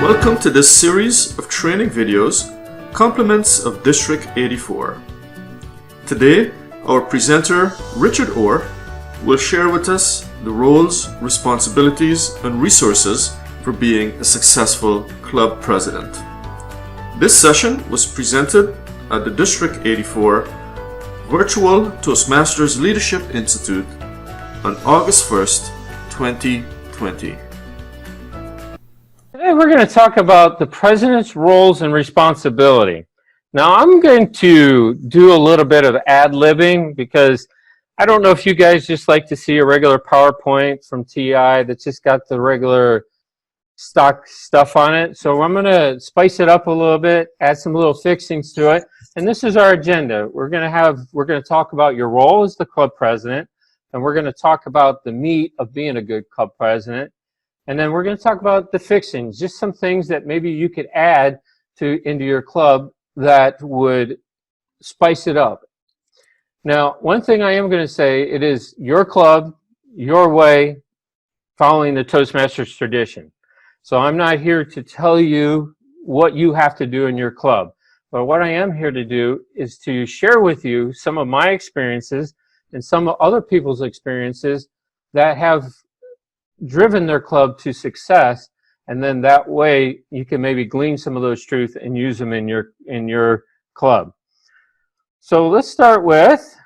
Welcome to this series of training videos, Compliments of District 84. Today, our presenter, Richard Orr, will share with us the roles, responsibilities, and resources for being a successful club president. This session was presented at the District 84 Virtual Toastmasters Leadership Institute on August 1st, 2020. Today we're going to talk about the president's roles and responsibility. Now I'm going to do a little bit of ad-libbing because I don't know if you guys just like to see a regular PowerPoint from TLI that's just got the regular stock stuff on it. So I'm going to spice it up a little bit, add some little fixings to it. And this is our agenda. We're going to talk about your role as the club president, and we're going to talk about the meat of being a good club president. And then we're going to talk about the fixings, just some things that maybe you could add into your club that would spice it up. Now, one thing I am going to say, it is your club, your way, following the Toastmasters tradition. So I'm not here to tell you what you have to do in your club. But what I am here to do is to share with you some of my experiences and some of other people's experiences that have driven their club to success, and then that way you can maybe glean some of those truths and use them in your club. So let's start with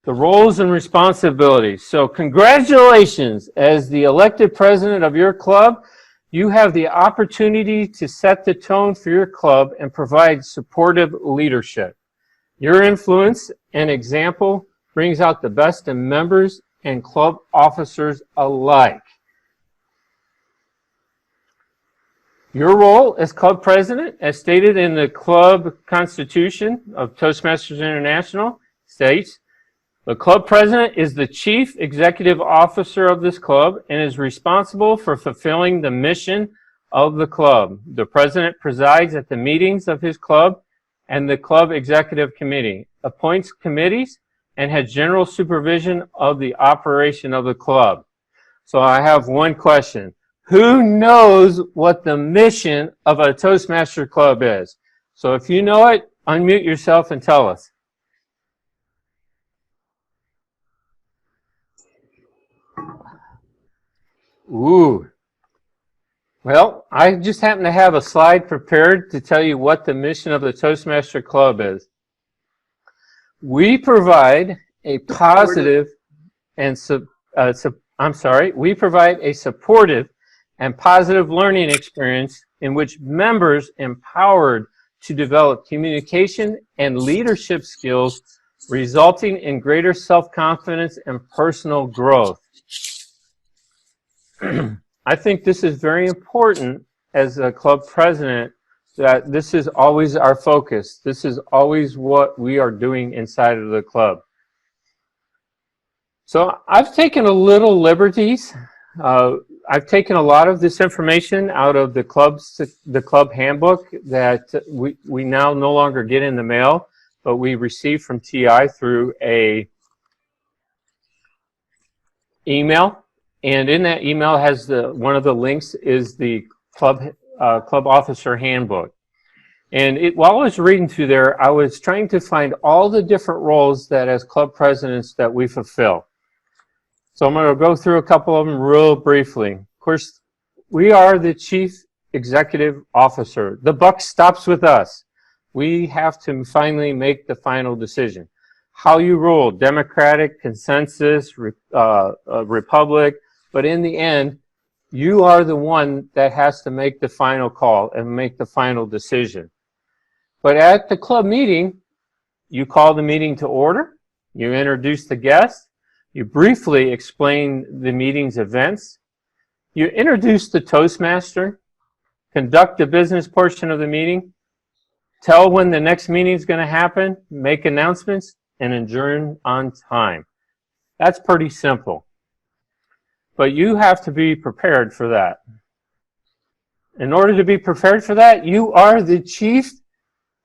the roles and responsibilities. So congratulations, as the elected president of your club, you have the opportunity to set the tone for your club and provide supportive leadership. Your influence and example brings out the best in members and club officers alike. Your role as club president, as stated in the club constitution of Toastmasters International, states, the club president is the chief executive officer of this club and is responsible for fulfilling the mission of the club. The president presides at the meetings of his club and the club executive committee, appoints committees, and has general supervision of the operation of the club. So I have one question. Who knows what the mission of a Toastmaster club is? So if you know it, unmute yourself and tell us. Ooh. Well, I just happen to have a slide prepared to tell you what the mission of the Toastmaster Club is. We provide a positive and we provide a supportive and positive learning experience in which members empowered to develop communication and leadership skills, resulting in greater self-confidence and personal growth. I think this is very important as a club president, that this is always our focus. This is always what we are doing inside of the club. So I've taken a little liberties. I've taken a lot of this information out of the club handbook that we now no longer get in the mail, but we receive from TI through a email. And in that email has one of the links is the club officer handbook. And while I was reading through there, I was trying to find all the different roles that as club presidents that we fulfill. So I'm going to go through a couple of them real briefly. Of course, we are the chief executive officer. The buck stops with us. We have to finally make the final decision. How you rule, democratic, consensus, republic, but in the end, you are the one that has to make the final call and make the final decision. But at the club meeting, you call the meeting to order, you introduce the guests, you briefly explain the meeting's events, you introduce the Toastmaster, conduct the business portion of the meeting, tell when the next meeting is going to happen, make announcements, and adjourn on time. That's pretty simple. But you have to be prepared for that. In order to be prepared for that, you are the chief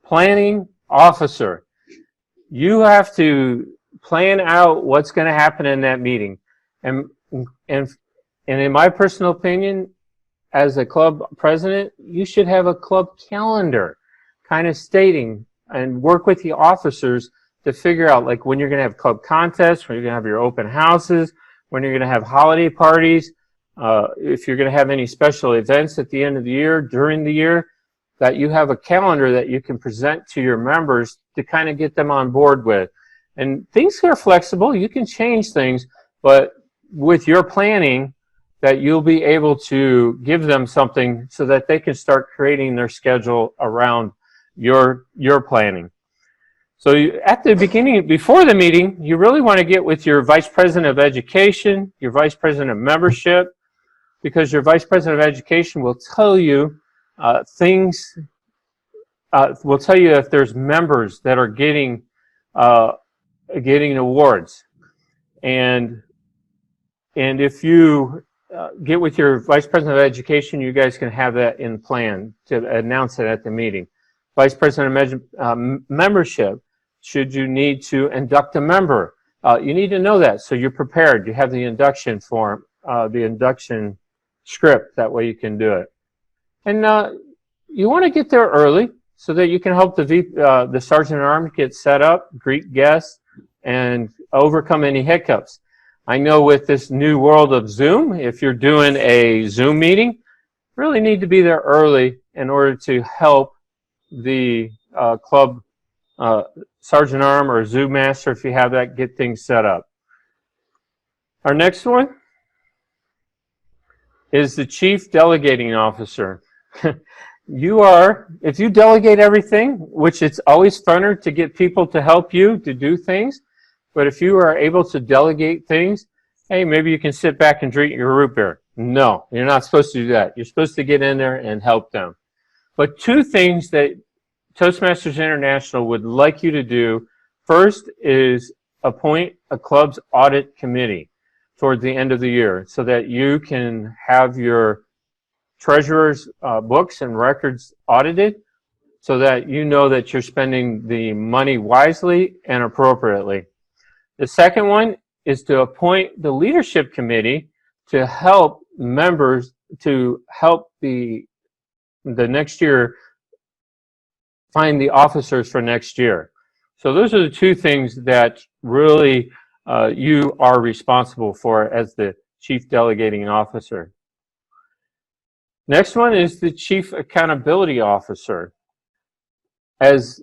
planning officer. You have to plan out what's going to happen in that meeting. And in my personal opinion, as a club president, you should have a club calendar kind of stating and work with the officers to figure out like when you're going to have club contests, when you're going to have your open houses, when you're going to have holiday parties, if you're going to have any special events at the end of the year, during the year, that you have a calendar that you can present to your members to kind of get them on board with. And things are flexible. You can change things, but with your planning, that you'll be able to give them something so that they can start creating their schedule around your planning. So at the beginning, before the meeting, you really want to get with your Vice President of Education, your Vice President of Membership, because your Vice President of Education will tell you things, will tell you if there's members that are getting awards. And if you get with your Vice President of Education, you guys can have that in plan to announce it at the meeting. Vice President of Membership, should you need to induct a member, you need to know that so you're prepared. You have the induction form, the induction script, that way you can do it. And you want to get there early so that you can help the Sergeant at Arms get set up, greet guests, and overcome any hiccups. I know with this new world of Zoom, if you're doing a Zoom meeting, really need to be there early in order to help the club Sergeant at Arms or Zoom Master, if you have that, get things set up. Our next one is the Chief Delegating Officer. If you delegate everything, which it's always funner to get people to help you to do things, but if you are able to delegate things, hey, maybe you can sit back and drink your root beer. No, you're not supposed to do that. You're supposed to get in there and help them. But two things that Toastmasters International would like you to do, first is appoint a club's audit committee towards the end of the year so that you can have your treasurer's books and records audited so that you know that you're spending the money wisely and appropriately. The second one is to appoint the leadership committee to help members, to help the next year find the officers for next year. So those are the two things that really you are responsible for as the Chief Delegating Officer. Next one is the Chief Accountability Officer. As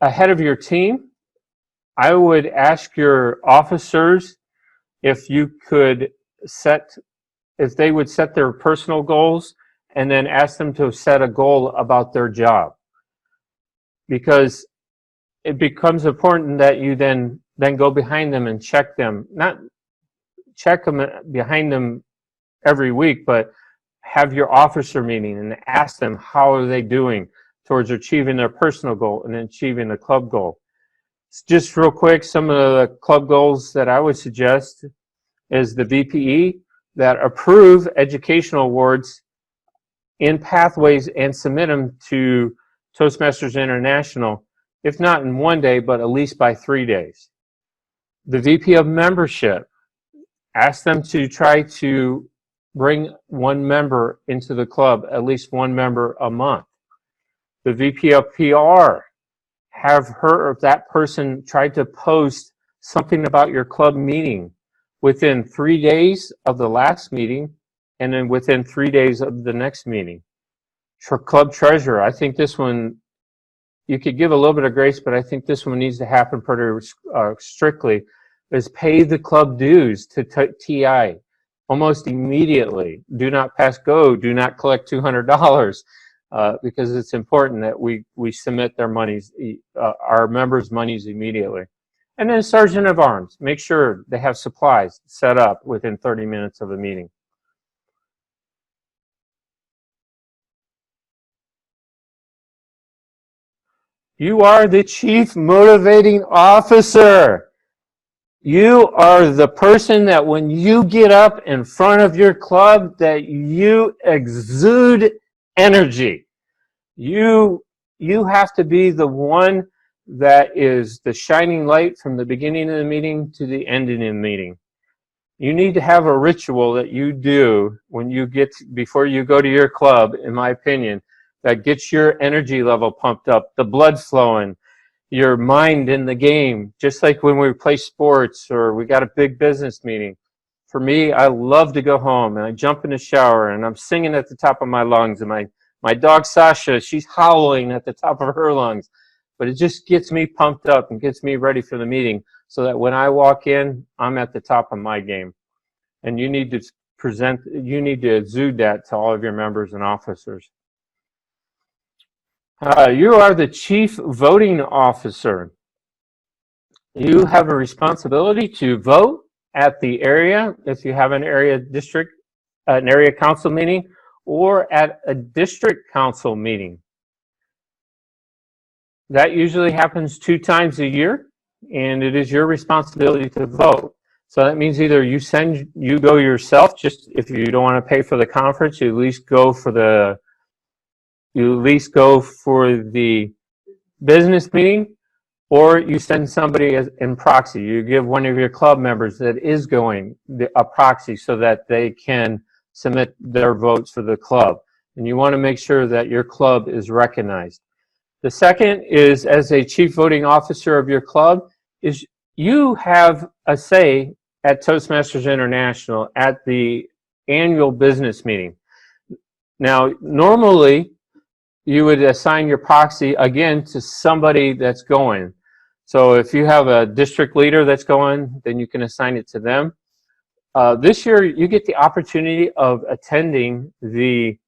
a head of your team, I would ask your officers if you could if they would set their personal goals and then ask them to set a goal about their job. Because it becomes important that you then go behind them and check them, not check them behind them every week, but have your officer meeting and ask them how are they doing towards achieving their personal goal and achieving the club goal. Just real quick, some of the club goals that I would suggest is the VPE, that approve educational awards in pathways and submit them to Toastmasters International, if not in one day, but at least by 3 days. The VP of Membership, ask them to try to bring one member into the club, at least one member a month. The VP of PR, have her or that person try to post something about your club meeting within 3 days of the last meeting and then within 3 days of the next meeting. For club treasurer, I think this one, you could give a little bit of grace, but I think this one needs to happen pretty strictly, is pay the club dues to TI almost immediately. Do not pass go, do not collect $200. Because it's important that we submit their monies, our members' monies immediately. And then Sergeant of Arms, make sure they have supplies set up within 30 minutes of a meeting. You are the Chief Motivating Officer. You are the person that when you get up in front of your club, that you exude energy. You have to be the one that is the shining light from the beginning of the meeting to the ending of the meeting. You need to have a ritual that you do when you before you go to your club, in my opinion, that gets your energy level pumped up, the blood flowing, your mind in the game, just like when we play sports or we got a big business meeting. For me, I love to go home and I jump in the shower and I'm singing at the top of my lungs, and my dog Sasha, she's howling at the top of her lungs. But it just gets me pumped up and gets me ready for the meeting so that when I walk in, I'm at the top of my game. And you need to exude that to all of your members and officers. You are the chief voting officer. You have a responsibility to vote at the area, if you have an area district, an area council meeting, or at a district council meeting. That usually happens 2 times a year, and it is your responsibility to vote. So that means either you go yourself, just if you don't want to pay for the conference, you at least go for the business meeting, or you send somebody in proxy. You give one of your club members that is going a proxy so that they can submit their votes for the club. And you want to make sure that your club is recognized. The second is, as a chief voting officer of your club, is you have a say at Toastmasters International at the annual business meeting. Now, normally, you would assign your proxy, again, to somebody that's going. So if you have a district leader that's going, then you can assign it to them. This year, you get the opportunity of attending the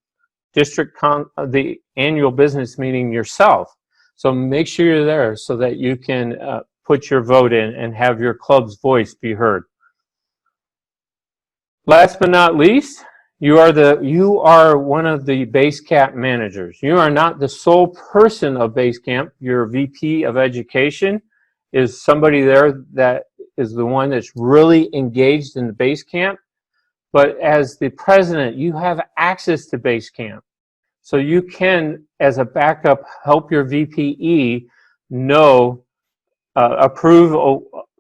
the annual business meeting yourself. So make sure you're there so that you can put your vote in and have your club's voice be heard. Last but not least, you are one of the base camp managers. You are not the sole person of base camp. Your VP of education is somebody there that is the one that's really engaged in the base camp. But as the president, you have access to base camp. So you can, as a backup, help your VPE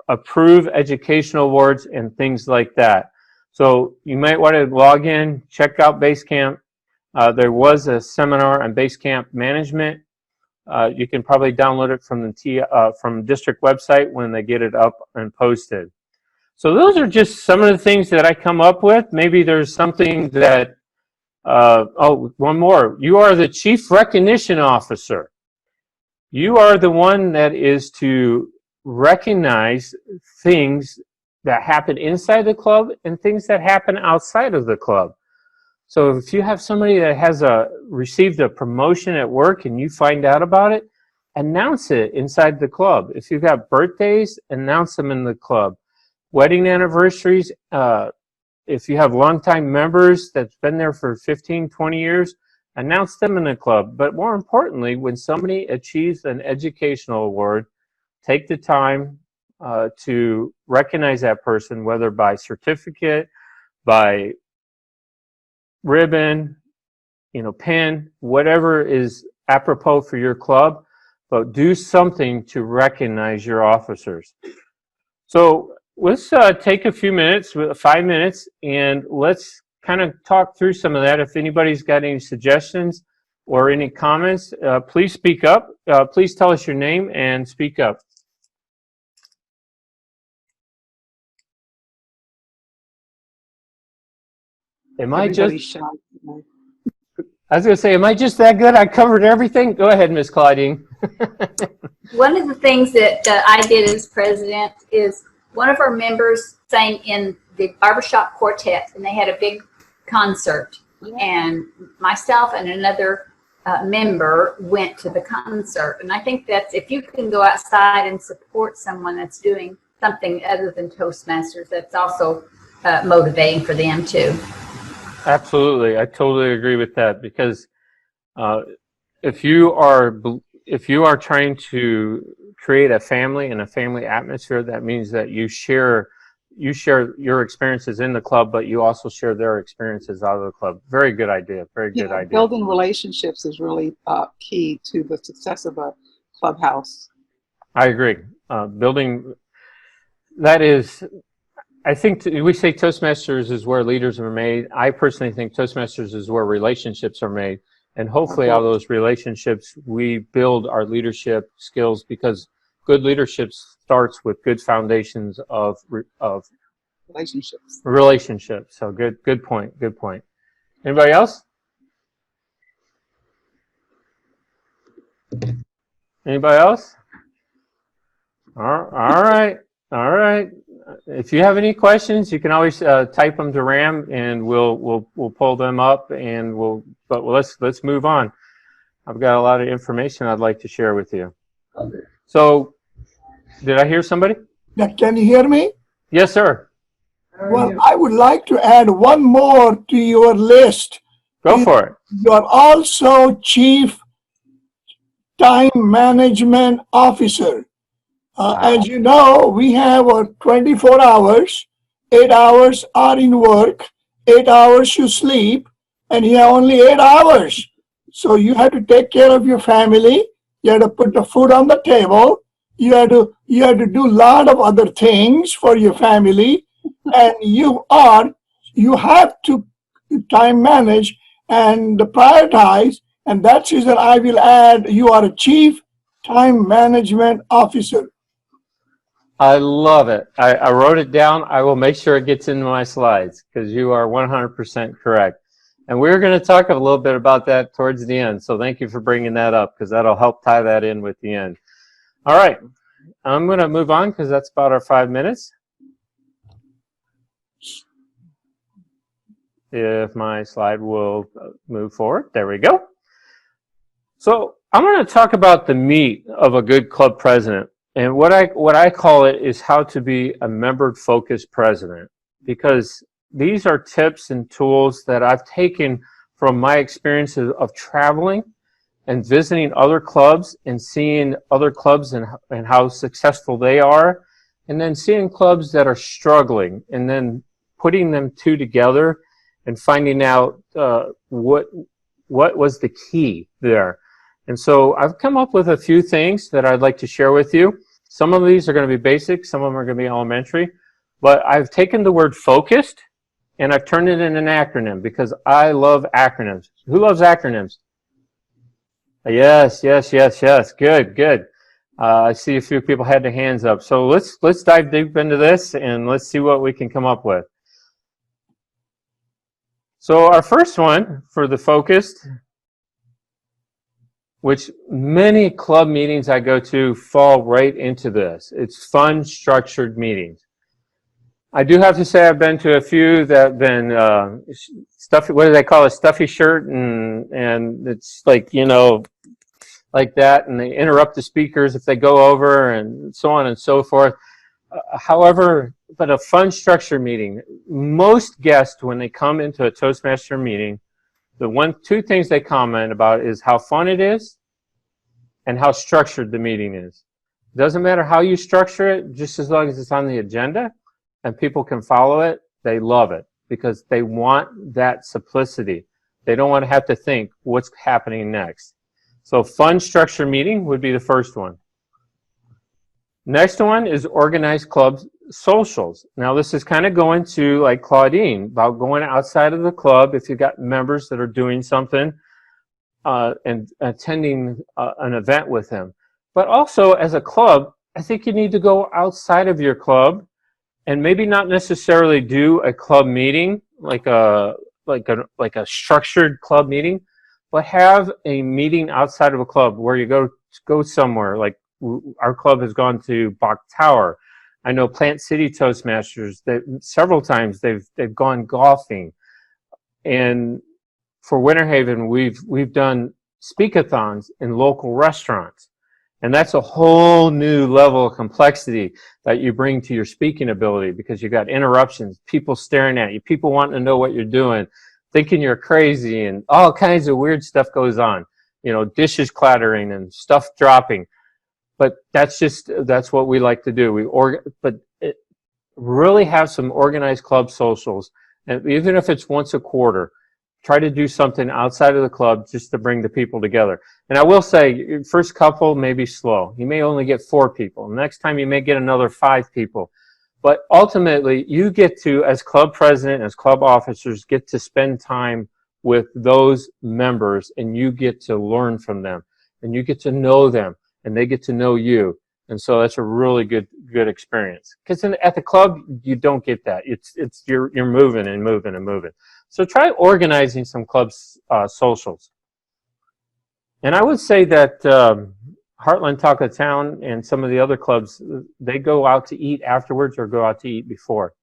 approve educational awards and things like that. So you might want to log in, check out Basecamp. There was a seminar on Basecamp management. You can probably download it from the district website when they get it up and posted. So those are just some of the things that I come up with. Maybe there's something that one more. You are the chief recognition officer. You are the one that is to recognize things that happen inside the club and things that happen outside of the club. So if you have somebody that has received a promotion at work and you find out about it, announce it inside the club. If you've got birthdays, announce them in the club. Wedding anniversaries, if you have longtime members that's been there for 15, 20 years, announce them in the club. But more importantly, when somebody achieves an educational award, take the time to recognize that person, whether by certificate, by ribbon, pin, whatever is apropos for your club, but do something to recognize your officers. So let's take a few minutes, 5 minutes, and let's kind of talk through some of that. If anybody's got any suggestions or any comments, please speak up. Please tell us your name and speak up. Am I just that good? I covered everything? Go ahead, Miss Claudine. One of the things that I did as president is one of our members sang in the barbershop quartet, and they had a big concert. Yeah. And myself and another member went to the concert. And I think that's, if you can go outside and support someone that's doing something other than Toastmasters, that's also motivating for them too. Absolutely, I totally agree with that, because if you are trying to create a family and a family atmosphere, that means that you share your experiences in the club, but you also share their experiences out of the club. Very good idea. Very good idea. Building relationships is really key to the success of a clubhouse. I agree. Building, that is, I think we say Toastmasters is where leaders are made. I personally think Toastmasters is where relationships are made. And hopefully out of those relationships, we build our leadership skills, because good leadership starts with good foundations of relationships. So good point. Anybody else? Anybody else? All right. If you have any questions, you can always type them to Ram, and we'll pull them up, and let's move on. I've got a lot of information I'd like to share with you. So, did I hear somebody? Yeah, can you hear me? Yes, sir. Well, I would like to add one more to your list. Go for it. You are also Chief Time Management Officer. As you know, we have 24 hours, 8 hours are in work, 8 hours you sleep, and you have only 8 hours. So you have to take care of your family, you have to put the food on the table, you have to do a lot of other things for your family, and you have to time manage and prioritize, and that's reason I will add you are a Chief Time Management Officer. I love it. I wrote it down. I will make sure it gets into my slides, because you are 100% correct. And we're going to talk a little bit about that towards the end. So thank you for bringing that up, because that'll help tie that in with the end. All right. I'm going to move on, because that's about our 5 minutes. If my slide will move forward. There we go. So I'm going to talk about the meat of a good club president. And what I call it is how to be a member-focused president, because these are tips and tools that I've taken from my experiences of traveling and visiting other clubs and seeing other clubs and how successful they are, and then seeing clubs that are struggling, and then putting them two together and finding out what was the key there. And so I've come up with a few things that I'd like to share with you. Some of these are going to be basic, some of them are going to be elementary, but I've taken the word focused and I've turned it into an acronym, because I love acronyms. Who loves acronyms? Yes. Good. I see a few people had their hands up. So let's dive deep into this, and let's see what we can come up with. So our first one for the focused, which many club meetings I go to fall right into this. It's fun, structured meetings. I do have to say I've been to a few that have been stuffy. What do they call it? Stuffy shirt, and it's like, you know, like that, and they interrupt the speakers if they go over, and so on and so forth. However, but a fun, structured meeting. Most guests, when they come into a Toastmaster meeting, the two things they comment about is how fun it is and how structured the meeting is. It doesn't matter how you structure it, just as long as it's on the agenda and people can follow it, they love it, because they want that simplicity. They don't want to have to think what's happening next. So fun, structured meeting would be the first one. Next one is organized club socials. Now this is kind of going to, like Claudine, about going outside of the club if you've got members that are doing something and attending an event with them. But also as a club, I think you need to go outside of your club and maybe not necessarily do a club meeting like a structured club meeting, but have a meeting outside of a club where you go somewhere. Like our club has gone to Bach Tower. I know Plant City Toastmasters, several times they've gone golfing. And for Winter Haven, we've done speak-a-thons in local restaurants. And that's a whole new level of complexity that you bring to your speaking ability, because you've got interruptions, people staring at you, people wanting to know what you're doing, thinking you're crazy, and all kinds of weird stuff goes on. You know, dishes clattering and stuff dropping. But that's what we like to do. Really have some organized club socials, and even if it's once a quarter, try to do something outside of the club just to bring the people together. And I will say, your first couple may be slow. You may only get 4 people. Next time you may get another 5 people. But ultimately, you get to, as club president, as club officers, get to spend time with those members, and you get to learn from them, and you get to know them, and they get to know you. And so that's a really good experience. Because at the club, you don't get that. You're moving and moving and moving. So try organizing some club socials. And I would say that Heartland Talk of Town and some of the other clubs, they go out to eat afterwards or go out to eat before.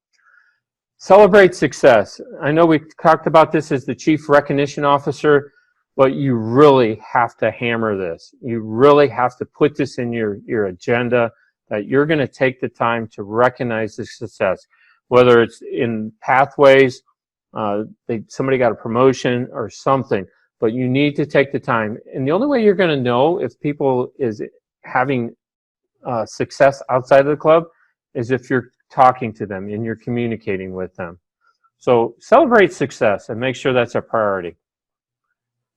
Celebrate success. I know we talked about this as the Chief Recognition Officer, but you really have to hammer this. You really have to put this in your agenda, that you're going to take the time to recognize the success, whether it's in pathways, somebody got a promotion or something, but you need to take the time. And the only way you're going to know if people is having success outside of the club is if you're talking to them and you're communicating with them. So celebrate success and make sure that's a priority.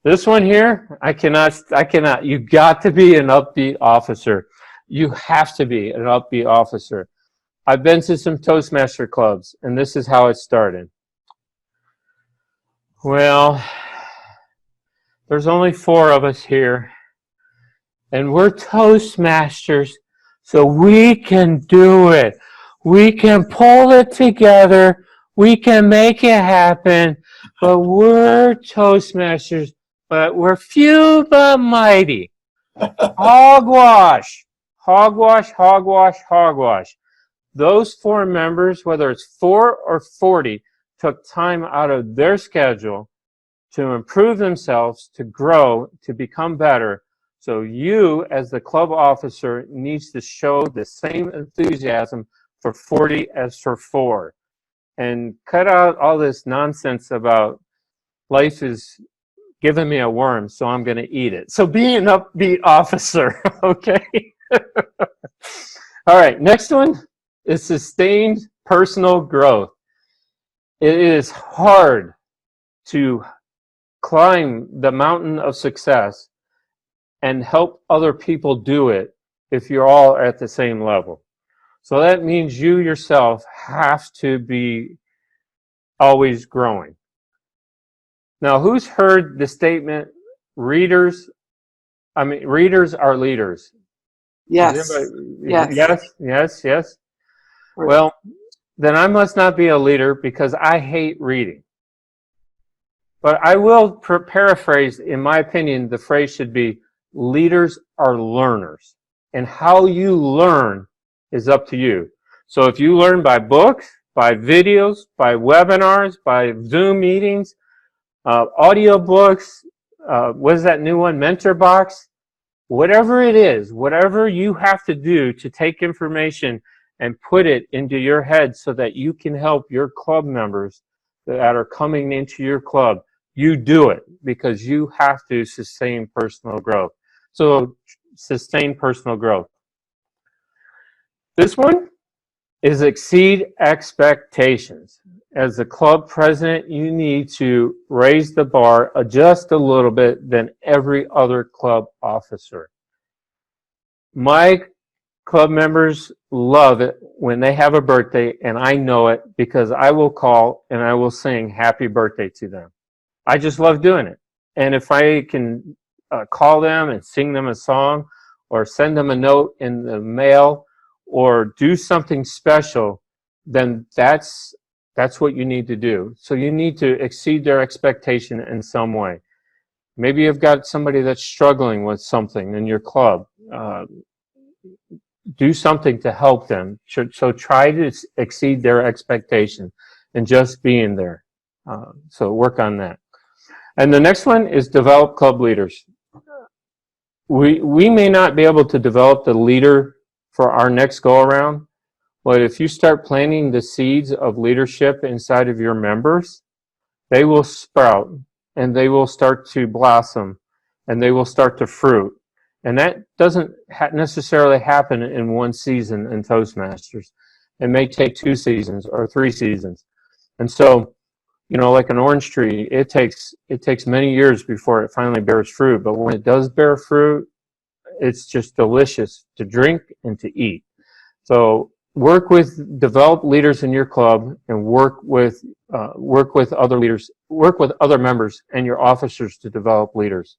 This one here, I cannot. You got to be an upbeat officer. You have to be an upbeat officer. I've been to some Toastmaster clubs, and this is how it started. Well, there's only 4 of us here, and we're Toastmasters, so we can do it. We can pull it together. We can make it happen, but we're Toastmasters, but we're few but mighty. Hogwash, hogwash, hogwash, hogwash. Those 4 members, whether it's 4 or 40, took time out of their schedule to improve themselves, to grow, to become better. So you, as the club officer, needs to show the same enthusiasm for 40 as for 4. And cut out all this nonsense about life is giving me a worm, so I'm going to eat it. So be an upbeat officer, okay? All right, next one is sustained personal growth. It is hard to climb the mountain of success and help other people do it if you're all at the same level. So that means you yourself have to be always growing. Now, who's heard the statement, readers are leaders? Yes. Yes. Yes, yes, yes. Right. Well, then I must not be a leader because I hate reading. But I will paraphrase, in my opinion, the phrase should be, leaders are learners. And how you learn is up to you. So if you learn by books, by videos, by webinars, by Zoom meetings, audio books, what is that new one, Mentor Box? Whatever it is, whatever you have to do to take information and put it into your head so that you can help your club members that are coming into your club, you do it because you have to sustain personal growth. So sustain personal growth. This one is exceed expectations. As the club president, you need to raise the bar just a little bit than every other club officer. My club members love it when they have a birthday, and I know it because I will call and I will sing happy birthday to them. I just love doing it. And if I can call them and sing them a song or send them a note in the mail or do something special, then that's what you need to do. So you need to exceed their expectation in some way. Maybe you've got somebody that's struggling with something in your club. Do something to help them. So try to exceed their expectation and just being there. So work on that. And the next one is develop club leaders. We may not be able to develop the leader for our next go around, but if you start planting the seeds of leadership inside of your members, they will sprout and they will start to blossom and they will start to fruit. And that doesn't necessarily happen in one season in Toastmasters. It may take 2 seasons or 3 seasons. And so, you know, like an orange tree, it takes many years before it finally bears fruit. But when it does bear fruit, it's just delicious to drink and to eat. So develop leaders in your club, and work with other leaders, work with other members and your officers to develop leaders.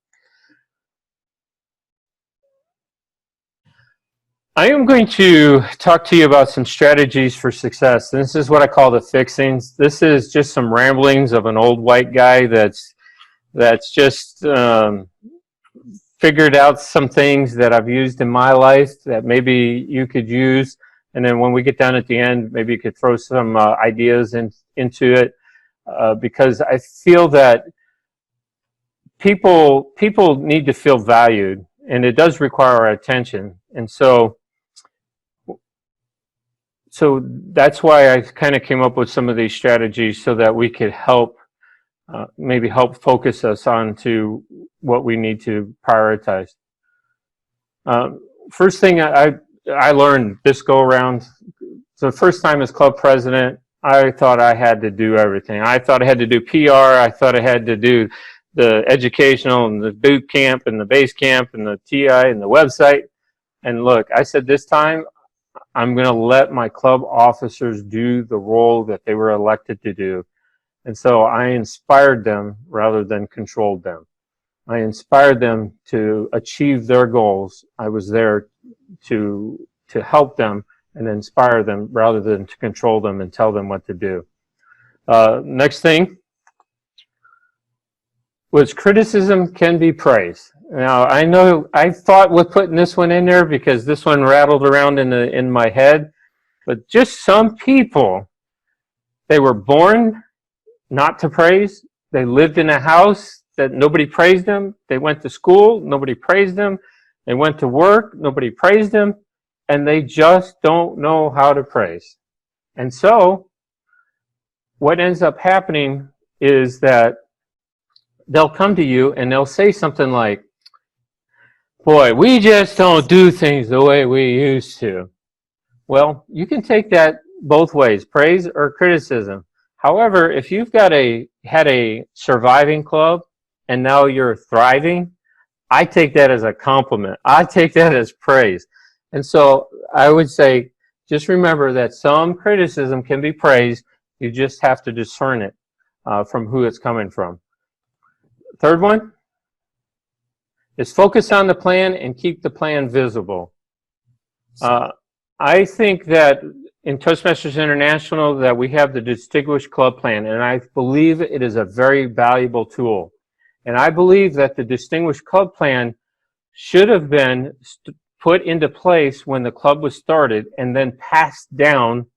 I am going to talk to you about some strategies for success. This is what I call the fixings. This is just some ramblings of an old white guy that's just figured out some things that I've used in my life that maybe you could use. And then when we get down at the end, maybe you could throw some ideas into it, because I feel that people need to feel valued, and it does require our attention. And so that's why I kind of came up with some of these strategies so that we could help, maybe help focus us on to what we need to prioritize. First thing I learned this go around, so the first time as club president, I thought I had to do everything. I thought I had to do PR. I thought I had to do the educational and the boot camp and the base camp and the TI and the website. And look, I said this time, I'm going to let my club officers do the role that they were elected to do. And so I inspired them rather than controlled them. I inspired them to achieve their goals. I was there to help them and inspire them rather than to control them and tell them what to do. Next thing was criticism can be praise. Now, I know I thought with putting this one in there because this one rattled around in my head, but just some people, they were born not to praise. They lived in a house that nobody praised them. They went to school, nobody praised them. They went to work, nobody praised them, and they just don't know how to praise. And so what ends up happening is that they'll come to you and they'll say something like, boy, we just don't do things the way we used to. Well, you can take that both ways, praise or criticism. However, if you've had a surviving club and now you're thriving, I take that as a compliment. I take that as praise. And so I would say, just remember that some criticism can be praised. You just have to discern it from who it's coming from. Third one is focus on the plan and keep the plan visible. I think that in Toastmasters International that we have the Distinguished Club Plan, and I believe it is a very valuable tool. And I believe that the Distinguished Club Plan should have been put into place when the club was started and then passed down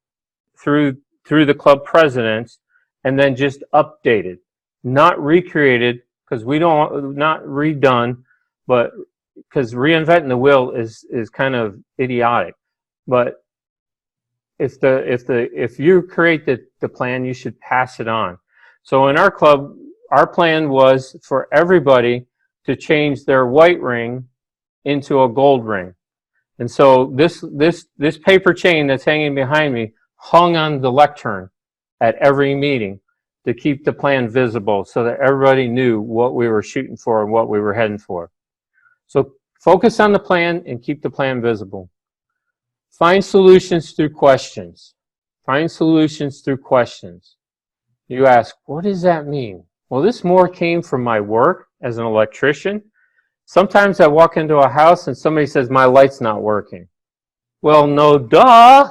through the club presidents and then just updated, not recreated, because we don't, not redone, but because reinventing the wheel is kind of idiotic. But if you create the plan, you should pass it on. So in our club, our plan was for everybody to change their white ring into a gold ring. And so this paper chain that's hanging behind me hung on the lectern at every meeting to keep the plan visible so that everybody knew what we were shooting for and what we were heading for. So focus on the plan and keep the plan visible. Find solutions through questions. Find solutions through questions. You ask, what does that mean? Well, this more came from my work as an electrician. Sometimes I walk into a house and somebody says, my light's not working. Well, no, duh.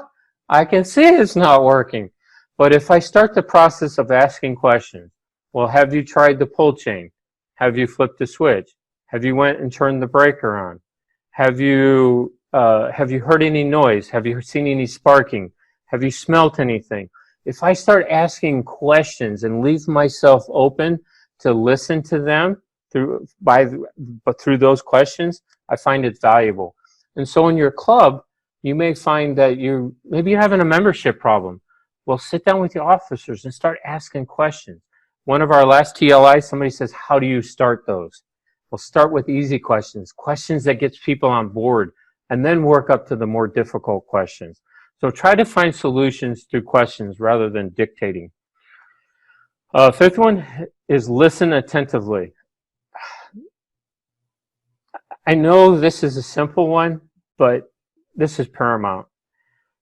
I can see it's not working. But if I start the process of asking questions, well, have you tried the pull chain? Have you flipped the switch? Have you went and turned the breaker on? Have you heard any noise? Have you seen any sparking? Have you smelt anything? If I start asking questions and leave myself open to listen to them through those questions, I find it valuable. And so in your club, you may find that maybe you're having a membership problem. Well, sit down with your officers and start asking questions. One of our last TLI, somebody says, how do you start those? Well, start with easy questions, questions that gets people on board, and then work up to the more difficult questions. So try to find solutions through questions rather than dictating. Fifth one is listen attentively. I know this is a simple one, but this is paramount.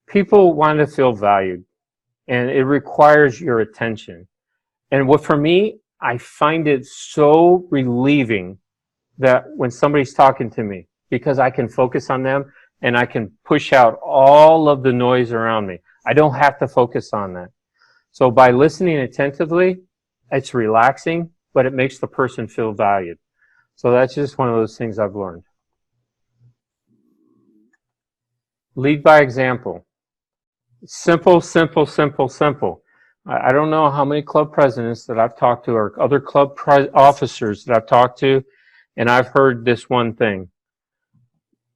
people want to feel valued, and it requires your attention. And what for me, I find it so relieving that when somebody's talking to me, because I can focus on them and I can push out all of the noise around me. I don't have to focus on that. So by listening attentively, it's relaxing, but it makes the person feel valued. So that's just one of those things I've learned. Lead by example. Simple, simple, simple, simple. I don't know how many club presidents that I've talked to or other club officers that I've talked to, and I've heard this one thing.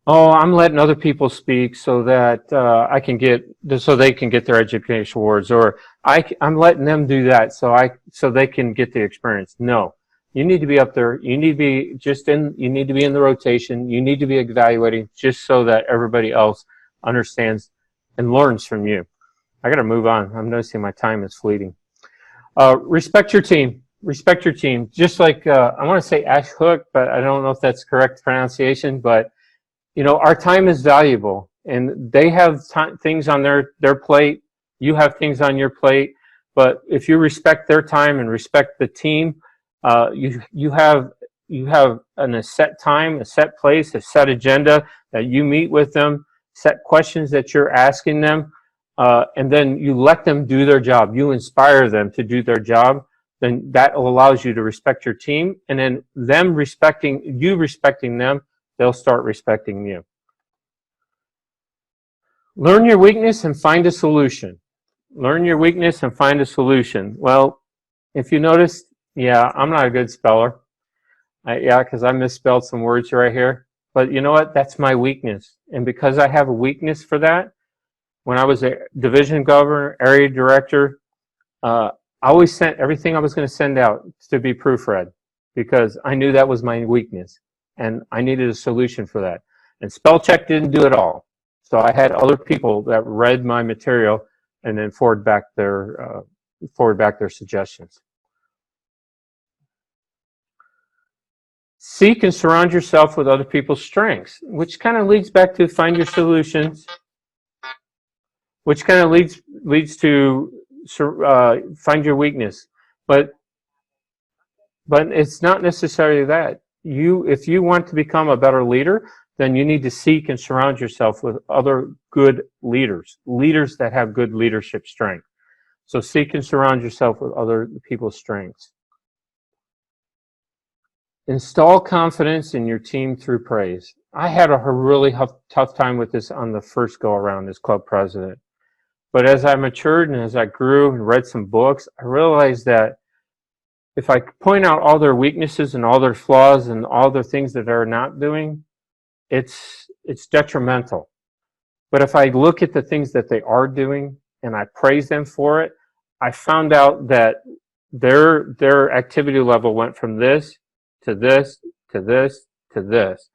Oh, I'm letting other people speak so that I can get, so they can get their education awards, or I'm letting them do that so they can get the experience. No, you need to be up there. You need to be you need to be in the rotation. You need to be evaluating just so that everybody else understands and learns from you. I got to move on. I'm noticing my time is fleeting. Respect your team. Respect your team. Just like, I want to say Ash Hook, but I don't know if that's correct pronunciation, but you know, our time is valuable, and they have things on their plate. You have things on your plate, but if you respect their time and respect the team, you have a set time, a set place, a set agenda that you meet with them, set questions that you're asking them, and then you let them do their job. You inspire them to do their job. Then that allows you to respect your team, and then them respecting them, they'll start respecting you. Learn your weakness and find a solution. Learn your weakness and find a solution. Well, if you notice, yeah, I'm not a good speller. Because I misspelled some words right here. But you know what? That's my weakness. And because I have a weakness for that, when I was a division governor, area director, I always sent everything I was going to send out to be proofread because I knew that was my weakness. And I needed a solution for that. And spell check didn't do it all. So I had other people that read my material and then forward back their suggestions. Seek and surround yourself with other people's strengths, which kind of leads back to find your solutions, which kind of leads to find your weakness. But it's not necessarily that. If you want to become a better leader, then you need to seek and surround yourself with other good leaders that have good leadership strength. So seek and surround yourself with other people's strengths. Install confidence in your team through praise. I had a really tough time with this on the first go around as club president. But as I matured and as I grew and read some books, I realized that if I point out all their weaknesses and all their flaws and all their things that they're not doing, it's detrimental. But if I look at the things that they are doing and I praise them for it, I found out that their activity level went from this to this to this to this,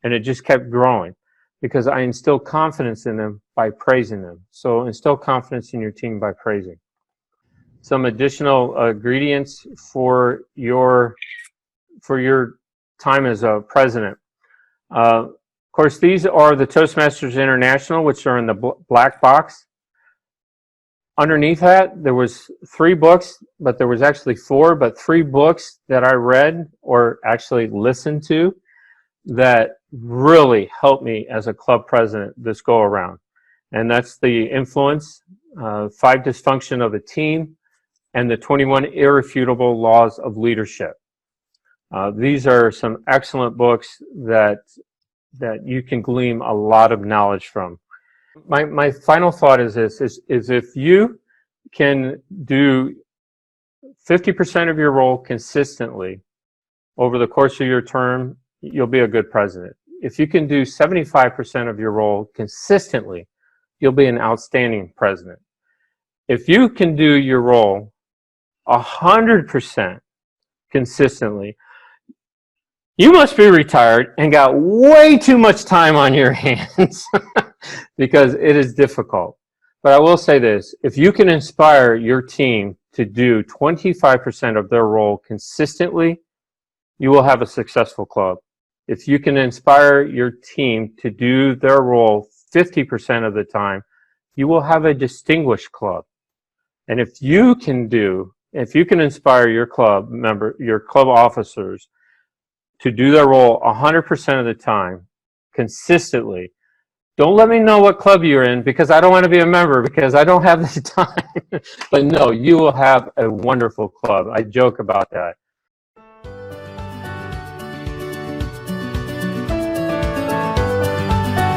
and it just kept growing because I instilled confidence in them by praising them. So instill confidence in your team by praising. Some additional ingredients for your time as a president. Of course, these are the Toastmasters International, which are in the black box. Underneath that, there was 3 books, but there was actually 4, but 3 books that I read or actually listened to that really helped me as a club president this go around. And that's The Influence, 5 Dysfunction of a Team, and the 21 Irrefutable Laws of Leadership. These are some excellent books that you can glean a lot of knowledge from. My final thought is this, is if you can do 50% of your role consistently over the course of your term, you'll be a good president. If you can do 75% of your role consistently, you'll be an outstanding president. If you can do your role 100% consistently, you must be retired and got way too much time on your hands because it is difficult. But I will say this, if you can inspire your team to do 25% of their role consistently, you will have a successful club. If you can inspire your team to do their role 50% of the time you will have a distinguished club. And if you can inspire your club officers to do their role 100% of the time, consistently, don't let me know what club you're in, because I don't want to be a member, because I don't have the time. But no, you will have a wonderful club. I joke about that.